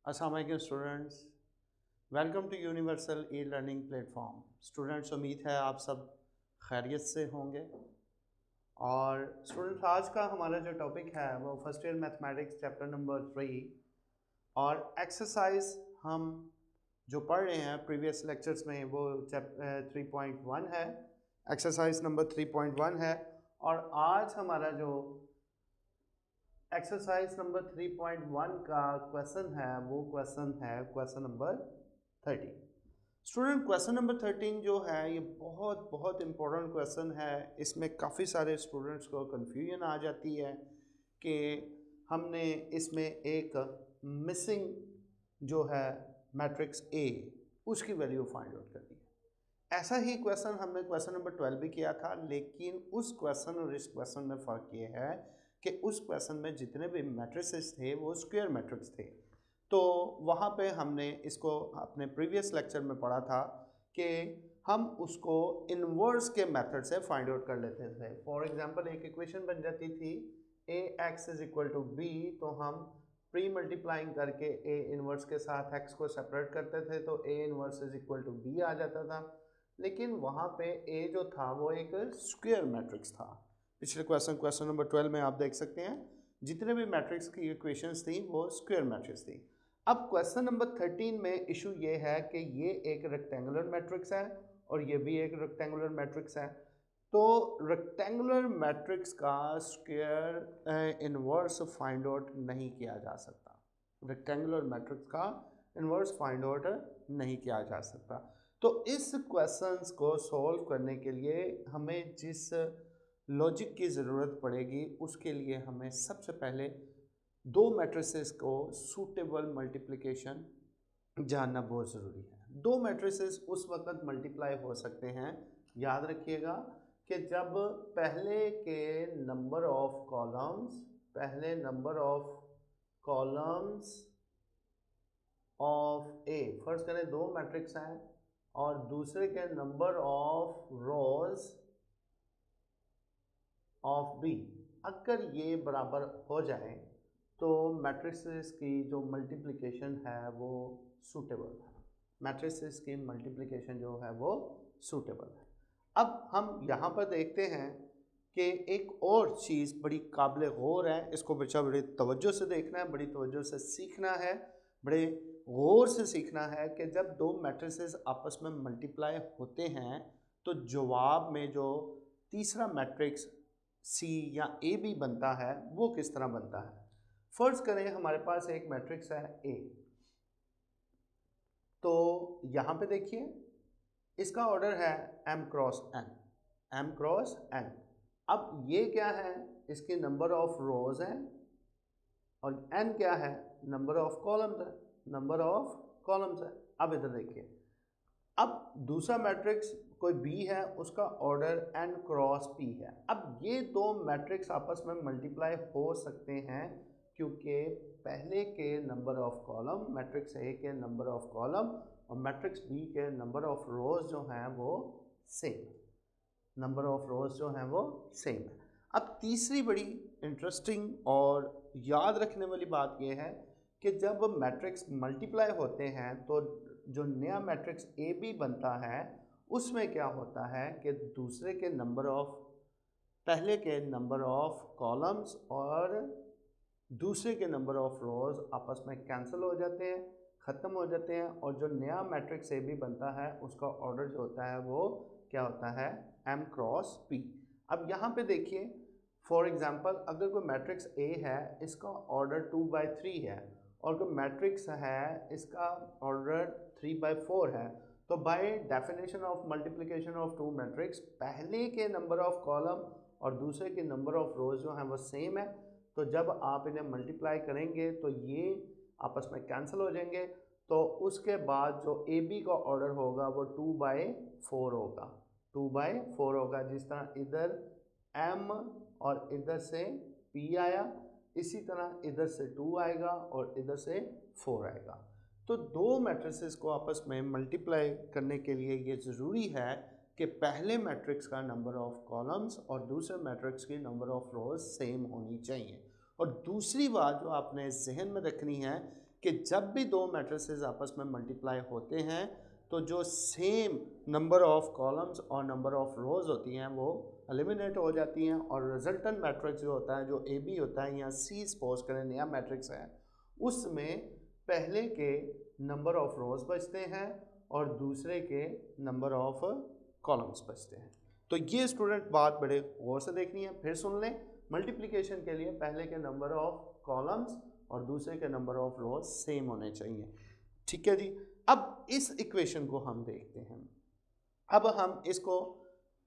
अस्सलाम वालेकुम students, welcome to universal e learning platform. Students, उम्मीद है आप सब खैरियत से होंगे। और स्टूडेंट्स, आज का हमारा जो टॉपिक है वो first year mathematics chapter number 3 और एक्सरसाइज हम जो पढ़ रहे हैं प्रीवियस लेक्चर्स में वो 3.1 है, एक्सरसाइज नंबर 3.1 है। और आज हमारा जो एक्सरसाइज नंबर 3.1 का क्वेश्चन है वो क्वेश्चन है question number 13। Student, question number 13 जो है ये बहुत बहुत इम्पोर्टेंट क्वेश्चन है। इसमें काफ़ी सारे स्टूडेंट्स को कन्फ्यूजन आ जाती है कि हमने इसमें एक मिसिंग जो है मैट्रिक्स ए उसकी वैल्यू फाइंड आउट करनी है। ऐसा ही क्वेश्चन हमने क्वेश्चन नंबर 12 भी किया था, लेकिन उस क्वेश्चन और इस क्वेश्चन में फ़र्क ये है कि उस क्वेश्चन में जितने भी मैट्रिसेस थे वो स्क्वायर मैट्रिक्स थे। तो वहाँ पे हमने इसको अपने प्रीवियस लेक्चर में पढ़ा था कि हम उसको इन्वर्स के मेथड से फाइंड आउट कर लेते थे। फॉर एग्जांपल एक इक्वेशन बन जाती थी A X is equal to B, तो हम प्री मल्टीप्लाइंग करके ए इन्वर्स के साथ एक्स को सेपरेट करते थे तो A inverse is equal to B आ जाता था। लेकिन वहाँ पे ए जो था वो एक स्क्वायर मैट्रिक्स था। पिछले क्वेश्चन नंबर 12 में आप देख सकते हैं जितने भी मैट्रिक्स की इक्वेशंस थी वो स्क्वायर मैट्रिक्स थी। अब क्वेश्चन नंबर 13 में इशू ये है कि ये एक रेक्टेंगुलर मैट्रिक्स है और ये भी एक रेक्टेंगुलर मैट्रिक्स है। तो रेक्टेंगुलर मैट्रिक्स का स्क्वायर इन्वर्स फाइंड आउट नहीं किया जा सकता। रेक्टेंगुलर मैट्रिक्स का इन्वर्स फाइंड आउट नहीं किया जा सकता। तो इस क्वेश्चंस को सॉल्व करने के लिए हमें जिस लॉजिक की ज़रूरत पड़ेगी उसके लिए हमें सबसे पहले दो मैट्रिसेस को सूटेबल मल्टीप्लिकेशन जानना बहुत ज़रूरी है। दो मैट्रिसेस उस वक्त मल्टीप्लाई हो सकते हैं, याद रखिएगा, कि जब पहले number of columns of A, first करें दो मैट्रिक्स हैं और दूसरे के number of rows of B, अगर ये बराबर हो जाए तो मैट्रिसेस की जो मल्टीप्लिकेशन है वो सूटेबल है। मैट्रिसेस की मल्टीप्लिकेशन जो है वो सूटेबल है। अब हम यहाँ पर देखते हैं कि एक और चीज़ बड़ी काबिल गौर है, इसको बच्चा बड़ी तवज्जो से देखना है, बड़ी तवज्जो से सीखना है, बड़े गौर से सीखना है कि जब दो मैट्रिसेस आपस में मल्टीप्लाई होते हैं तो जवाब में जो तीसरा मैट्रिक्स सी या ए भी बनता है वो किस तरह बनता है। फर्ज करें हमारे पास एक मैट्रिक्स है ए, तो यहाँ पे देखिए इसका ऑर्डर है m क्रॉस n। अब ये क्या है, इसके नंबर ऑफ रोज हैं और n क्या है, नंबर ऑफ कॉलम्स है। अब इधर देखिए, अब दूसरा मैट्रिक्स कोई बी है, उसका ऑर्डर n क्रॉस p है। अब ये दो मैट्रिक्स आपस में मल्टीप्लाई हो सकते हैं क्योंकि पहले के number of column, matrix A के नंबर ऑफ कॉलम और मैट्रिक्स बी के नंबर ऑफ रोज जो हैं वो सेम है। अब तीसरी बड़ी इंटरेस्टिंग और याद रखने वाली बात यह है कि जब मैट्रिक्स मल्टीप्लाई होते हैं तो जो नया मैट्रिक्स ए बी बनता है उसमें क्या होता है कि दूसरे के नंबर ऑफ, पहले के नंबर ऑफ कॉलम्स और दूसरे के नंबर ऑफ रोज आपस में कैंसिल हो जाते हैं, ख़त्म हो जाते हैं, और जो नया मैट्रिक्स ए बी बनता है उसका ऑर्डर जो होता है वो क्या होता है, m क्रॉस p। अब यहाँ पे देखिए, फॉर एग्जांपल अगर कोई मैट्रिक्स ए है इसका ऑर्डर 2/3 है और कोई मैट्रिक्स है इसका ऑर्डर 3/4 है, तो by definition of multiplication of two matrix पहले के नंबर ऑफ कॉलम और दूसरे के नंबर ऑफ रोज जो हैं वो सेम है। तो जब आप इन्हें मल्टीप्लाई करेंगे तो ये आपस में कैंसिल हो जाएंगे, तो उसके बाद जो ए बी का ऑर्डर होगा वो 2/4 होगा। जिस तरह इधर m और इधर से p आया, इसी तरह इधर से 2 आएगा और इधर से 4 आएगा। तो दो मैट्रिसेस को आपस में मल्टीप्लाई करने के लिए ये ज़रूरी है कि पहले मैट्रिक्स का नंबर ऑफ कॉलम्स और दूसरे मैट्रिक्स की नंबर ऑफ रोज सेम होनी चाहिए। और दूसरी बात जो आपने जहन में रखनी है कि जब भी दो मैट्रिसेस आपस में मल्टीप्लाई होते हैं तो जो सेम नंबर ऑफ कॉलम्स और नंबर ऑफ रोज होती हैं वो एलिमिनेट हो जाती हैं और रिजल्टेंट मैट्रिक्स जो होता है, जो ए बी होता है या सी सपोज करें नया मैट्रिक्स है, उसमें पहले के नंबर ऑफ रोज बचते हैं और दूसरे के नंबर ऑफ कॉलम्स बचते हैं। तो ये स्टूडेंट बात बड़े गौर से देखनी है, फिर सुन लें। मल्टीप्लिकेशन के लिए पहले के नंबर ऑफ कॉलम्स और दूसरे के नंबर ऑफ रोज सेम होने चाहिए। ठीक है जी। अब इस इक्वेशन को हम देखते हैं। अब हम इसको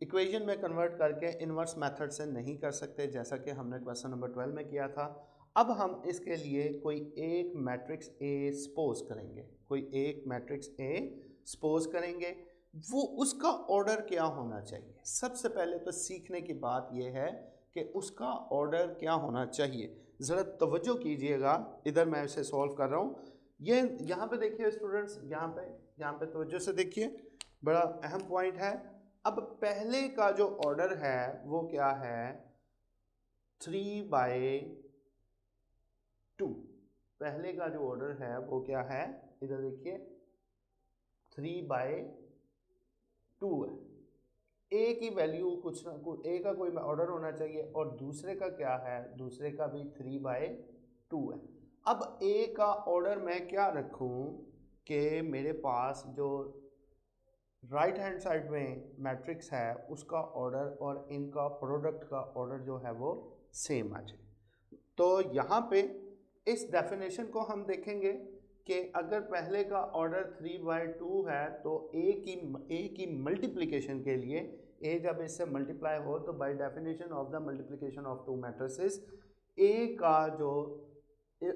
इक्वेशन में कन्वर्ट करके इन्वर्स मेथड से नहीं कर सकते, जैसा कि हमने क्वेश्चन नंबर 12 में किया था। अब हम इसके लिए कोई एक मैट्रिक्स ए सपोज करेंगे, कोई एक मैट्रिक्स ए सपोज करेंगे। वो उसका ऑर्डर क्या होना चाहिए? सबसे पहले तो सीखने की बात यह है कि उसका ऑर्डर क्या होना चाहिए। ज़रा तवज्जो कीजिएगा, इधर मैं इसे सॉल्व कर रहा हूँ। ये यहाँ पे देखिए स्टूडेंट्स, यहाँ पे तवज्जो से देखिए, बड़ा अहम पॉइंट है। अब पहले का जो ऑर्डर है वो क्या है? 3/2। पहले का जो ऑर्डर है वो क्या है? इधर देखिए 3/2 है। ए की वैल्यू कुछ ना कुछ, ए का कोई ऑर्डर होना चाहिए और दूसरे का क्या है? दूसरे का भी 3/2 है। अब ए का ऑर्डर मैं क्या रखूं कि मेरे पास जो राइट हैंड साइड में मैट्रिक्स है उसका ऑर्डर और इनका प्रोडक्ट का ऑर्डर जो है वो सेम आ जाए। तो यहाँ पे इस डेफिनेशन को हम देखेंगे कि अगर पहले का ऑर्डर 3/2 है तो ए की मल्टीप्लिकेशन के लिए ए जब इससे मल्टीप्लाई हो तो by definition of the multiplication of two matrices ए का जो,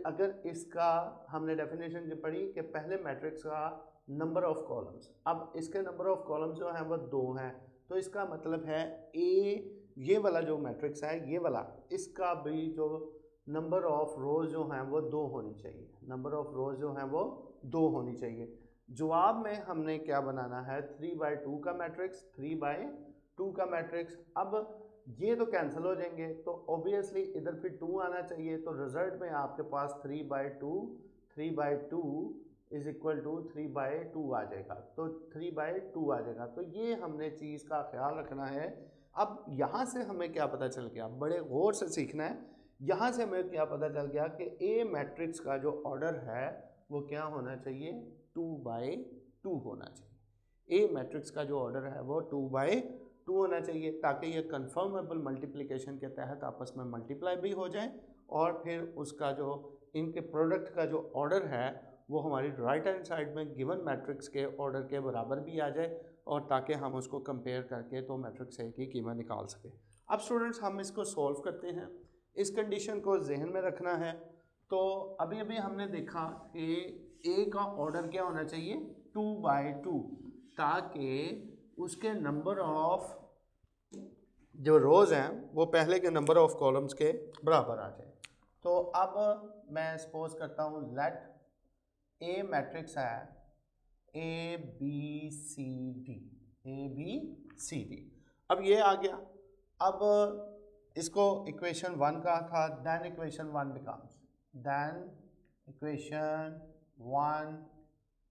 अगर इसका हमने डेफिनेशन पढ़ी कि पहले मैट्रिक्स का नंबर ऑफ कॉलम्स, अब इसके नंबर ऑफ कॉलम्स जो हैं वो 2 हैं, तो इसका मतलब है ए, ये वाला जो मैट्रिक्स है ये वाला, इसका भी जो नंबर ऑफ रोज जो हैं वो 2 होनी चाहिए। नंबर ऑफ रोज जो हैं वो 2 होनी चाहिए। जवाब में हमने क्या बनाना है? 3/2 का मैट्रिक्स, 3/2 का मैट्रिक्स। अब ये तो कैंसिल हो जाएंगे तो ऑब्वियसली इधर फिर 2 आना चाहिए, तो रिजल्ट में आपके पास 3/2 इज इक्वल टू 3/2 आ जाएगा। तो 3/2 आ जाएगा। तो ये हमने चीज़ का ख्याल रखना है। अब यहाँ से हमें क्या पता चल गया? बड़े गौर से सीखना है। यहाँ से हमें क्या पता चल गया कि ए मैट्रिक्स का जो ऑर्डर है वो क्या होना चाहिए? 2/2 होना चाहिए। ए मैट्रिक्स का जो ऑर्डर है वो 2/2 होना चाहिए, ताकि ये कन्फर्मेबल मल्टीप्लिकेशन के तहत आपस में मल्टीप्लाई भी हो जाए और फिर उसका जो इनके प्रोडक्ट का जो ऑर्डर है वो हमारी राइट हैंड साइड में गिवन मैट्रिक्स के ऑर्डर के बराबर भी आ जाए, और ताकि हम उसको कंपेयर करके तो मैट्रिक्स ए की कीमत निकाल सकें। अब स्टूडेंट्स हम इसको सॉल्व करते हैं। इस कंडीशन को जहन में रखना है। तो अभी अभी हमने देखा कि ए का ऑर्डर क्या होना चाहिए? 2/2, ताकि उसके नंबर ऑफ जो रोज़ हैं वो पहले के नंबर ऑफ कॉलम्स के बराबर आ जाए। तो अब मैं सपोज करता हूँ लेट ए मैट्रिक्स है ABCD, ABCD। अब ये आ गया। अब इसको इक्वेशन 1 कहा था, देन इक्वेशन 1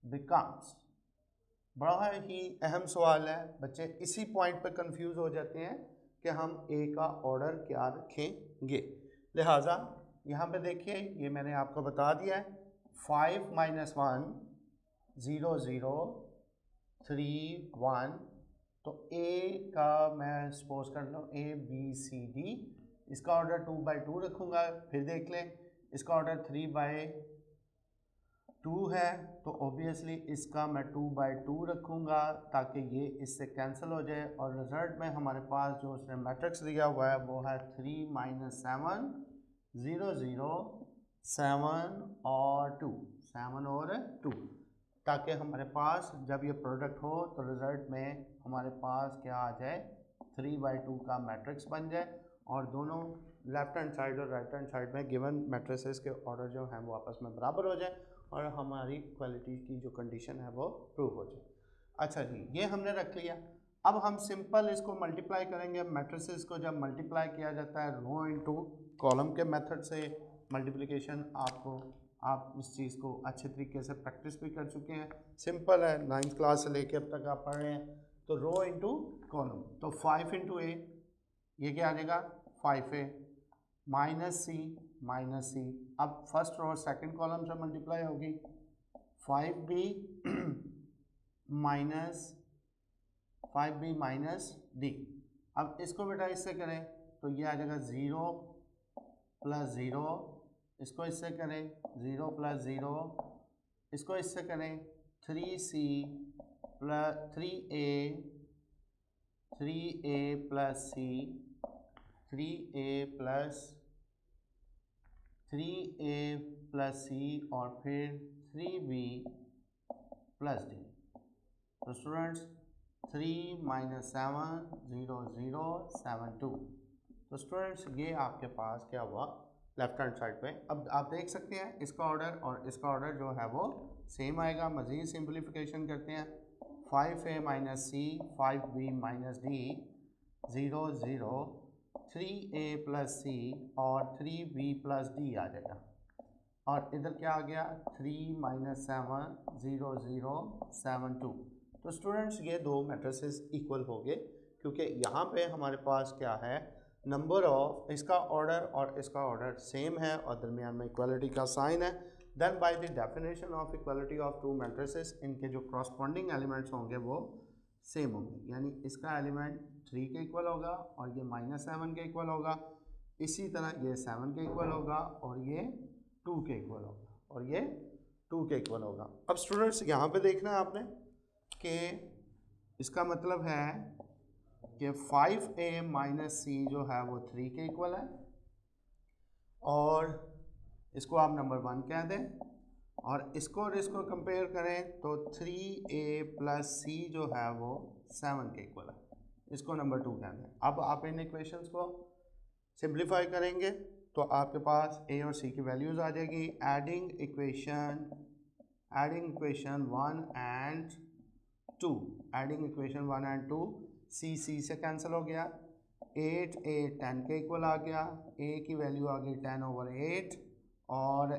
बिकम्स, बड़ा ही अहम सवाल है। बच्चे इसी पॉइंट पर कंफ्यूज हो जाते हैं कि हम ए का ऑर्डर क्या रखेंगे। लिहाजा यहाँ पे देखिए, ये मैंने आपको बता दिया है 5 - 1 0 0 3 1। तो ए का मैं सपोज कर लो ABCD, इसका ऑर्डर 2/2 रखूँगा। फिर देख लें इसका ऑर्डर 3/2 है, तो ऑब्वियसली इसका मैं 2/2 रखूँगा ताकि ये इससे कैंसिल हो जाए, और रिजल्ट में हमारे पास जो उसने मैट्रिक्स दिया हुआ है वो है 3 - 7 0 0 7 और 2, ताकि हमारे पास जब ये प्रोडक्ट हो तो रिज़ल्ट में हमारे पास क्या आ जाए? 3/2 का मैट्रिक्स बन जाए, और दोनों लेफ्ट हैंड साइड और राइट हैंड साइड में गिवन मैट्रिसेस के ऑर्डर जो हैं वो आपस में बराबर हो जाए और हमारी क्वालिटी की जो कंडीशन है वो प्रूव हो जाए। अच्छा जी, ये हमने रख लिया। अब हम सिंपल इसको मल्टीप्लाई करेंगे। मैट्रिसेस को जब मल्टीप्लाई किया जाता है रो इनटू कॉलम के मेथड से, मल्टीप्लिकेशन आपको आप इस चीज़ को अच्छे तरीके से प्रैक्टिस भी कर चुके हैं, सिंपल है, 9th क्लास से लेके अब तक आप पढ़ रहे हैं। तो रो इंटू कॉलम, तो 5 इंटू ए, ये क्या आ जाएगा 5a माइनस सी, अब फर्स्ट रो सेकंड कॉलम से मल्टीप्लाई होगी, 5b माइनस डी। अब इसको बेटा इससे करें तो ये आ जाएगा 0 प्लस 0, इसको इससे करें 0 प्लस 0, इसको इससे करें 3c प्लस 3a प्लस सी, 3a प्लस सी और फिर 3b प्लस डी। तो स्टूडेंट्स 3 माइनस 7 0 0 7 2। तो स्टूडेंट्स ये आपके पास क्या हुआ लेफ्ट हैंड साइड पे। अब आप देख सकते हैं इसका ऑर्डर और इसका ऑर्डर जो है वो सेम आएगा। मज़ीद सिंप्लीफिकेशन करते हैं, 5a minus C, 5b minus D, 0 0, 3a plus C और 3b प्लस डी आ जाएगा। और इधर क्या आ गया 3 माइनस 7 0 0 7 2। तो स्टूडेंट्स ये दो मैट्रिसेस इक्वल हो गए, क्योंकि यहाँ पे हमारे पास क्या है नंबर ऑफ, इसका ऑर्डर और इसका ऑर्डर सेम है और दरमियान में इक्वालिटी का साइन है। Then by the definition of equality of two matrices, इनके जो कॉरस्पॉन्डिंग एलिमेंट्स होंगे वो सेम होंगे, यानी इसका एलिमेंट 3 के इक्वल होगा और ये -7 के इक्वल होगा, इसी तरह ये 7 के इक्वल होगा और ये 2 के इक्वल होगा और ये 2 के इक्वल होगा। अब स्टूडेंट्स यहाँ पे देखना है आपने कि इसका मतलब है कि 5a माइनस सी जो है वो 3 के इक्वल है और इसको आप नंबर 1 कह दें, और इसको और इसको कंपेयर करें तो 3a प्लस सी जो है वो 7 के इक्वल है, इसको नंबर 2 कह दें। अब आप इन इक्वेशंस को सिंप्लीफाई करेंगे तो आपके पास a और c की वैल्यूज़ आ जाएगी। Adding equation 1 and 2, adding equation 1 and 2, c से कैंसिल हो गया, 8a 10 के इक्वल आ गया, a की वैल्यू आ गई 10/8 और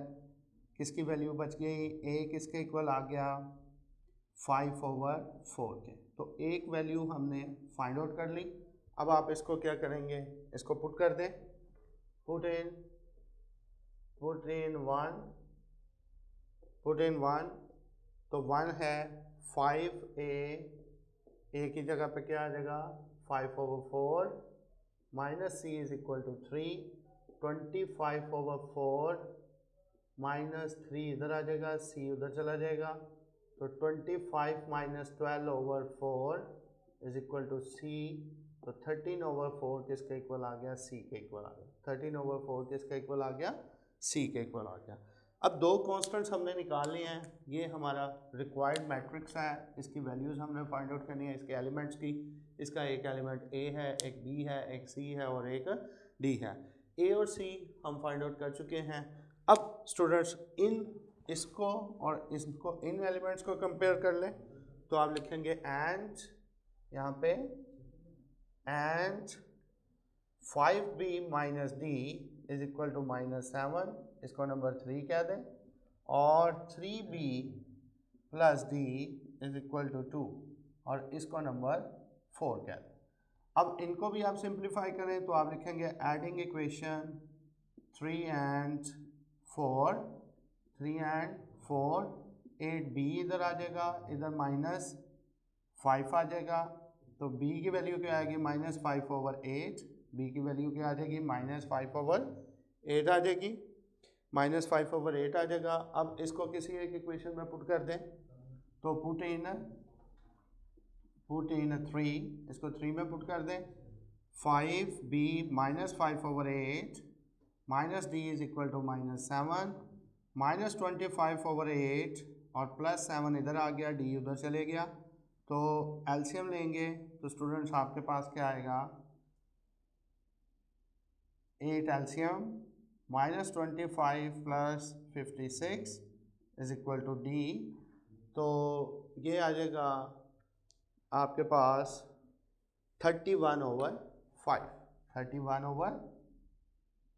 किसकी वैल्यू बच गई, a किसके इक्वल आ गया 5/4 के। तो एक वैल्यू हमने फाइंड आउट कर ली। अब आप इसको क्या करेंगे, इसको पुट कर दें, पुट इन 1, तो 1 है 5a, a की जगह पे क्या आ जाएगा 5/4 minus C is equal to 3, 25/4 minus 3 इधर आ जाएगा, c उधर चला जाएगा, तो 25 minus 12/4 is equal to c, तो 13/4 किसके इक्वल आ गया, c के इक्वल आ गया। 13/4 किसके इक्वल आ गया, c के इक्वल आ गया। अब दो कॉन्स्टेंट्स हमने निकालने हैं, ये हमारा रिक्वायर्ड मैट्रिक्स है, इसकी वैल्यूज़ हमने फाइंड आउट करनी है, इसके एलिमेंट्स की। इसका एक एलिमेंट a है, एक b है, एक c है और एक d है। a और c हम फाइंड आउट कर चुके हैं। अब स्टूडेंट्स इसको और इसको, इन एलिमेंट्स को कंपेयर कर लें, तो आप लिखेंगे एंड, यहाँ पे and 5b minus d is equal to -7, इसको नंबर 3 कह दें, और 3b plus d is equal to 2 और इसको नंबर 4 कह दें। अब इनको भी आप सिंप्लीफाई करें तो आप लिखेंगे एडिंग इक्वेशन 3 एंड 4, 8b इधर आ जाएगा, इधर -5 आ जाएगा, तो b की वैल्यू क्या आएगी -5/8, b की वैल्यू क्या आ जाएगी -5/8 आ जाएगी, -5/8 आ जाएगा। अब इसको किसी एक इक्वेशन में पुट कर दें, तो पुट इन 3, इसको 3 में पुट कर दें, 5b -5/8 minus d is equal to -7, -25/8 और +7 इधर आ गया, डी उधर चले गया, तो एलसीएम लेंगे तो स्टूडेंट्स आपके पास क्या आएगा 8 LCM -25 + 56 is equal to d, तो ये आ जाएगा आपके पास 31/5,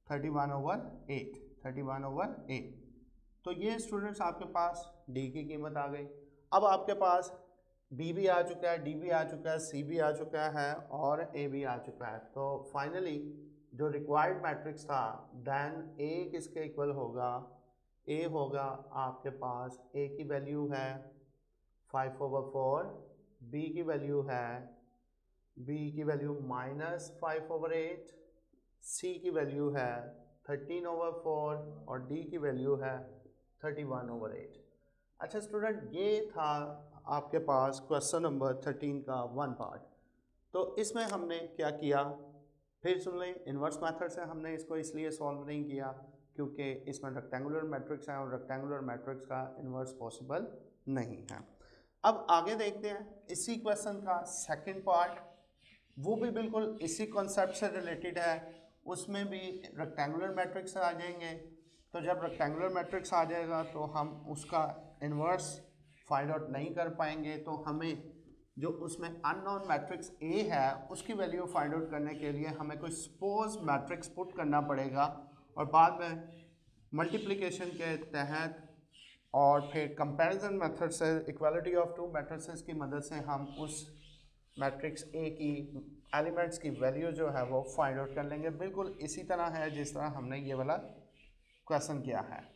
31/8। तो ये स्टूडेंट्स आपके पास डी की कीमत आ गई। अब आपके पास बी भी आ चुका है, डी भी आ चुका है, सी भी आ चुका है और ए भी आ चुका है। तो फाइनली जो रिक्वायर्ड मैट्रिक्स था देन ए किसके इक्वल होगा, ए होगा आपके पास, ए की वैल्यू है 5/4, बी की वैल्यू है -5/8, सी की वैल्यू है 13/4 और डी की वैल्यू है 31/8। अच्छा स्टूडेंट, ये था आपके पास क्वेश्चन नंबर 13 का वन पार्ट। तो इसमें हमने क्या किया, फिर सुन लें, इन्वर्स मेथड से हमने इसको इसलिए सॉल्व नहीं किया क्योंकि इसमें रेक्टेंगुलर मैट्रिक्स है और रेक्टेंगुलर मैट्रिक्स का इन्वर्स पॉसिबल नहीं है। अब आगे देखते हैं इसी क्वेश्चन का सेकंड पार्ट, वो भी बिल्कुल इसी कॉन्सेप्ट से रिलेटेड है। उसमें भी रेक्टेंगुलर मैट्रिक्स आ जाएंगे। तो जब रेक्टेंगुलर मैट्रिक्स आ जाएगा तो हम उसका इन्वर्स फाइंड आउट नहीं कर पाएंगे। तो हमें जो उसमें अननोन मैट्रिक्स ए है उसकी वैल्यू फाइंड आउट करने के लिए हमें कोई सपोज मैट्रिक्स पुट करना पड़ेगा और बाद में मल्टीप्लिकेशन के तहत और फिर कंपैरिजन मेथड से, इक्वालिटी ऑफ टू मैट्रिसेस की मदद से हम उस मैट्रिक्स ए की एलिमेंट्स की वैल्यू जो है वो फाइंड आउट कर लेंगे। बिल्कुल इसी तरह है जिस तरह हमने ये वाला क्वेश्चन किया है।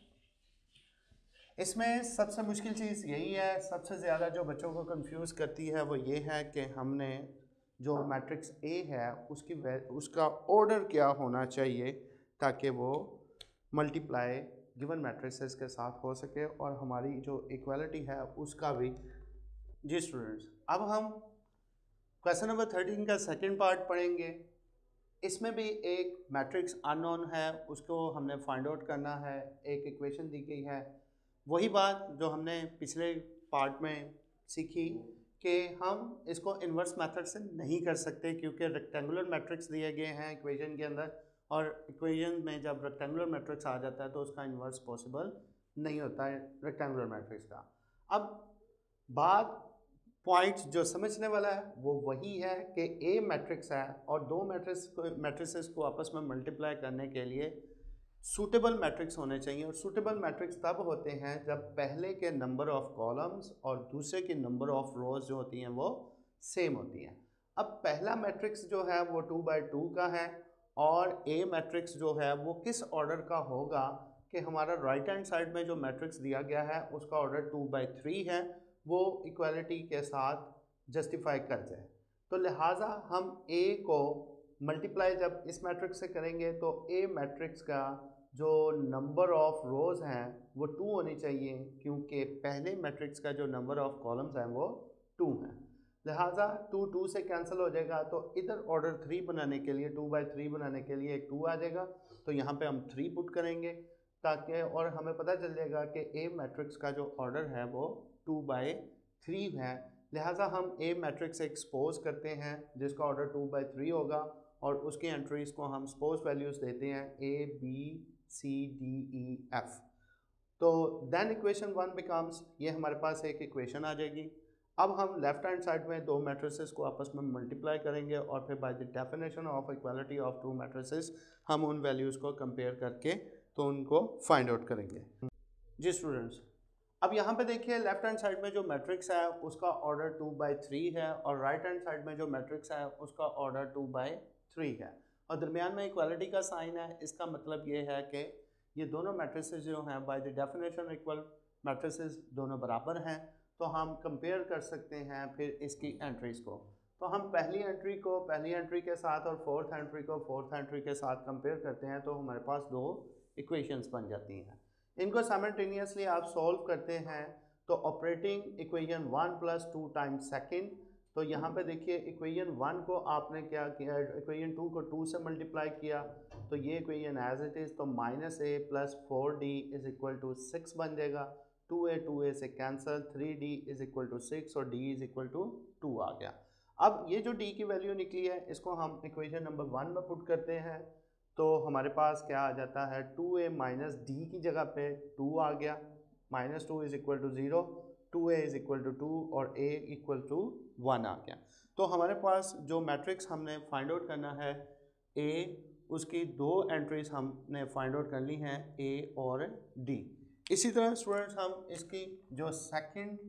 इसमें सबसे मुश्किल चीज़ यही है, सबसे ज़्यादा जो बच्चों को कंफ्यूज करती है वो ये है कि हमने जो मैट्रिक्स ए है उसका ऑर्डर क्या होना चाहिए ताकि वो मल्टीप्लाई गिवन मैट्रिसेस के साथ हो सके और हमारी जो इक्वालिटी है उसका भी। जी स्टूडेंट्स, अब हम क्वेश्चन नंबर 13 का सेकंड पार्ट पढ़ेंगे। इसमें भी एक मैट्रिक्स अननोन है, उसको हमने फाइंड आउट करना है, एक इक्वेशन दी गई है। वही बात जो हमने पिछले पार्ट में सीखी कि हम इसको इन्वर्स मेथड से नहीं कर सकते क्योंकि रेक्टेंगुलर मैट्रिक्स दिए गए हैं इक्वेशन के अंदर, और इक्वेशन में जब रेक्टेंगुलर मैट्रिक्स आ जाता है तो उसका इन्वर्स पॉसिबल नहीं होता है रेक्टेंगुलर मैट्रिक्स का। अब बात पॉइंट जो समझने वाला है वो वही है कि ए मैट्रिक्स है और दो मैट्रिसेस को आपस में मल्टीप्लाई करने के लिए सूटेबल मैट्रिक्स होने चाहिए। और सूटेबल मैट्रिक्स तब होते हैं जब पहले के नंबर ऑफ कॉलम्स और दूसरे के नंबर ऑफ रोज जो होती हैं वो सेम होती हैं। अब पहला मैट्रिक्स जो है वो 2/2 का है और ए मैट्रिक्स जो है वो किस ऑर्डर का होगा कि हमारा राइट हैंड साइड में जो मैट्रिक्स दिया गया है उसका ऑर्डर 2/3 है, वो इक्वालिटी के साथ जस्टिफाई कर जाए। तो लिहाजा हम ए को मल्टीप्लाई जब इस मैट्रिक्स से करेंगे तो ए मैट्रिक्स का जो नंबर ऑफ रोज़ हैं वो 2 होनी चाहिए क्योंकि पहले मैट्रिक्स का जो नंबर ऑफ कॉलम्स हैं वो 2 हैं। लिहाजा 2 से कैंसिल हो जाएगा। तो इधर ऑर्डर 3 बनाने के लिए, 2/3 बनाने के लिए एक 2 आ जाएगा, तो यहाँ पे हम 3 पुट करेंगे ताकि, और हमें पता चल जाएगा कि ए मैट्रिक्स का जो ऑर्डर है वो 2/3 है। लिहाजा हम ए मैट्रिक्स एक्सपोज करते हैं जिसका ऑर्डर 2/3 होगा और उसकी एंट्रीज को हम सपोज वैल्यूज़ देते हैं ABCDEF। तो देन इक्वेशन 1 बिकम्स, ये हमारे पास एक इक्वेशन आ जाएगी। अब हम लेफ्ट हैंड साइड में दो मैट्रिसेस को आपस में मल्टीप्लाई करेंगे और फिर bye the definition of equality of two matrices हम उन वैल्यूज़ को कंपेयर करके तो उनको फाइंड आउट करेंगे। जी स्टूडेंट्स, अब यहाँ पे देखिए लेफ्ट हैंड साइड में जो मैट्रिक्स है उसका ऑर्डर 2/3 है और राइट हैंड साइड में जो मैट्रिक्स है उसका ऑर्डर 2/3 है और दरमियान में इक्वालिटी का साइन है। इसका मतलब ये है कि ये दोनों मैट्रिसेस जो हैं bye the definition equal matrices दोनों बराबर हैं, तो हम कंपेयर कर सकते हैं फिर इसकी एंट्रीज़ को। तो हम पहली एंट्री के साथ और फोर्थ एंट्री के साथ कंपेयर करते हैं तो हमारे पास दो इक्वेशंस बन जाती हैं। इनको साइमल्टेनियसली आप सॉल्व करते हैं तो ऑपरेटिंग इक्वेशन 1 + 2 टाइम्स सेकेंड। तो यहाँ पे देखिए इक्वेशन 1 को आपने क्या किया, इक्वेशन 2 को 2 से मल्टीप्लाई किया तो ये इक्वेशन एज इट इज़, तो -a + 4d = 6 बन जाएगा। 2a से कैंसिल, 3d = 6 और d = 2 आ गया। अब ये जो d की वैल्यू निकली है इसको हम इक्वेशन नंबर 1 में पुट करते हैं तो हमारे पास क्या आ जाता है, 2a - d की जगह पे 2 आ गया, -2 = 0, 2a = 2 और a = 1 आ गया। तो हमारे पास जो मैट्रिक्स हमने फाइंड आउट करना है a, उसकी दो एंट्रीज हमने फाइंड आउट कर ली हैं a और d। इसी तरह स्टूडेंट्स हम इसकी जो सेकंड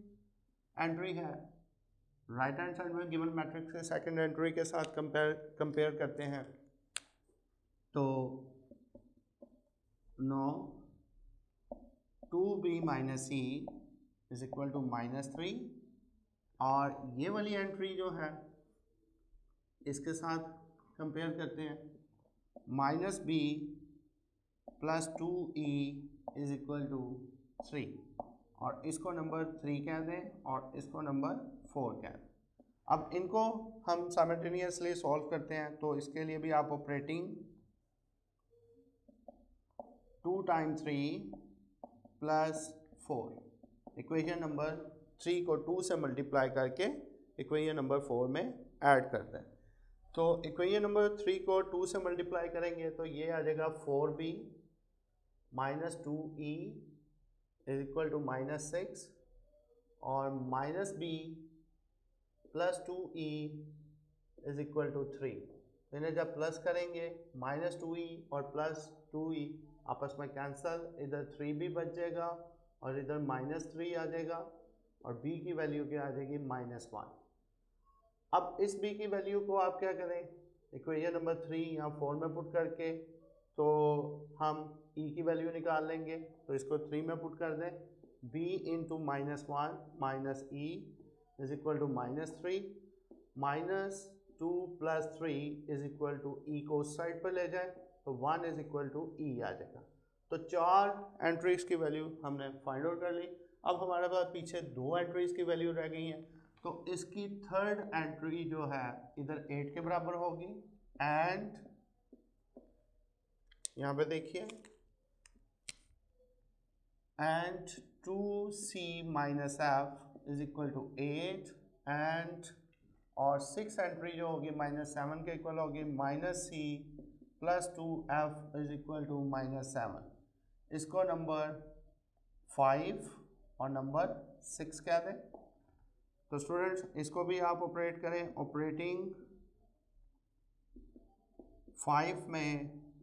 एंट्री है राइट हैंड साइड में गिवन मैट्रिक्स के सेकंड एंट्री के साथ कंपेयर करते हैं। तो 9 2b minus e is equal to -3 और ये वाली एंट्री जो है इसके साथ कंपेयर करते हैं -b plus 2e is equal to 3 और इसको नंबर 3 कह दें और इसको नंबर 4 कह दें। अब इनको हम साइमल्टेनियसली सॉल्व करते हैं तो इसके लिए भी आप operating 2 time 3 plus 4 equation number 3 को 2 से मल्टीप्लाई करके इक्वेशन नंबर 4 में ऐड करते हैं। तो इक्वेशन नंबर 3 को 2 से मल्टीप्लाई करेंगे तो ये आ जाएगा 4b minus 2e is equal to -6 और -b plus 2e is equal to 3। तो इन्हें जब प्लस करेंगे -2e और प्लस 2e आपस में कैंसल, इधर 3 भी बच जाएगा और इधर -3 आ जाएगा और b की वैल्यू क्या आ जाएगी -1। अब इस b की वैल्यू को आप क्या करें इक्वेशन नंबर 3 या 4 में पुट करके तो हम e की वैल्यू निकाल लेंगे। तो इसको 3 में पुट कर दें b into -1 minus e is equal to -3 -2 plus 3 is equal to e को उस साइड पर ले जाए तो 1 इज इक्वल टू e आ जाएगा। तो 4 एंट्रीज की वैल्यू हमने फाइंड आउट कर ली। अब हमारे पास पीछे 2 एंट्रीज की वैल्यू रह गई हैं तो इसकी थर्ड एंट्री जो है इधर 8 के बराबर होगी एंड यहाँ पे देखिए and 2c minus f is equal to 8 and और 6 एंट्री जो होगी -7 के इक्वल होगी -c plus 2f is equal to -7। इसको नंबर 5 और नंबर 6 कह दें। तो स्टूडेंट्स इसको भी आप ऑपरेट करें, ऑपरेटिंग 5 में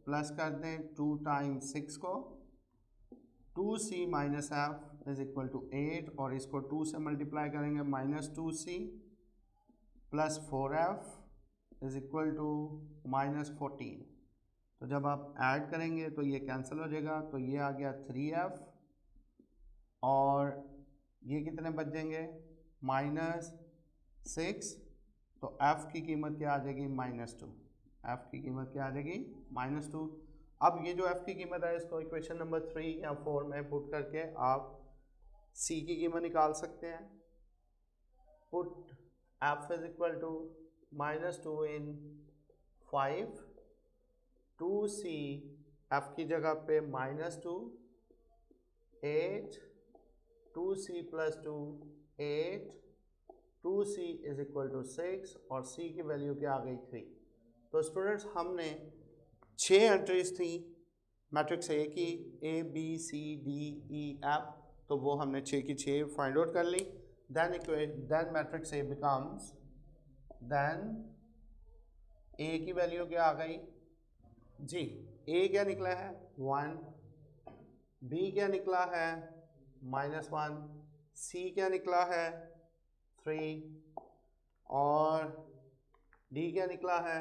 प्लस कर दें 2 टाइम्स 6 को 2c minus f is equal to 8 और इसको 2 से मल्टीप्लाई करेंगे -2c plus 4f is equal to -14। तो जब आप ऐड करेंगे तो ये कैंसिल हो जाएगा तो ये आ गया 3f और ये कितने बच जाएंगे -6। तो f की कीमत क्या आ जाएगी -2। f की कीमत क्या आ जाएगी -2। अब ये जो f की कीमत है इसको इक्वेशन नंबर 3 या 4 में पुट करके आप c की कीमत निकाल सकते हैं। Put f is equal to -2 in 5 2c f की जगह पे -2 8 2c plus 2 8 2c is equal to 6 और c की वैल्यू क्या आ गई 3। तो स्टूडेंट्स हमने 6 एंट्रीज थी मैट्रिक्स ए की a b c d e f तो वो हमने 6 की 6 फाइंड आउट कर ली। Then matrix A becomes then a की वैल्यू क्या आ गई जी a क्या निकला है 1 b क्या निकला है -1 c क्या निकला है 3 और d क्या निकला है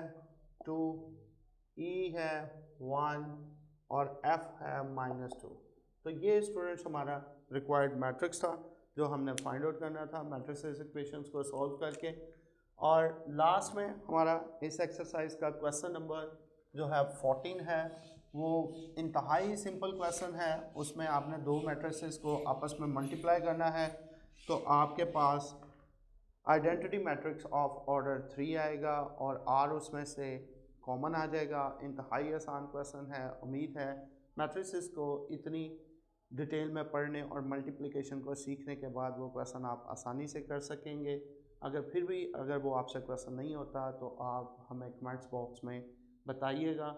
2 e है 1 और f है -2। तो ये स्टूडेंट्स हमारा रिक्वायर्ड मैट्रिक्स था जो हमने फाइंड आउट करना था मैट्रिक्स इक्वेशंस को सॉल्व करके। और लास्ट में हमारा इस एक्सरसाइज का क्वेश्चन नंबर जो है 14 है वो इंतहाई सिंपल क्वेश्चन है। उसमें आपने 2 मैट्रिसेस को आपस में मल्टीप्लाई करना है तो आपके पास आइडेंटिटी मैट्रिक्स ऑफ ऑर्डर 3 आएगा और R उसमें से कॉमन आ जाएगा। इंतहाई आसान क्वेश्चन है। उम्मीद है मैट्रिसेस को इतनी डिटेल में पढ़ने और मल्टीप्लिकेशन को सीखने के बाद वो क्वेश्चन आप आसानी से कर सकेंगे। अगर वो आपसे क्वेश्चन नहीं होता तो आप हमें कमेंट्स बॉक्स में बताइएगा।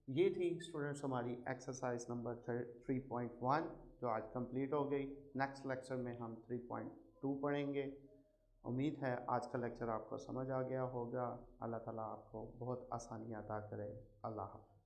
ये थी स्टूडेंट्स हमारी एक्सरसाइज नंबर 3.1 जो आज कंप्लीट हो गई। नेक्स्ट लेक्चर में हम 3.2 पढ़ेंगे। उम्मीद है आज का लेक्चर आपको समझ आ गया होगा। अल्लाह ताला आपको बहुत आसानियाँ अता करे। अल्लाह हाफ़िज़।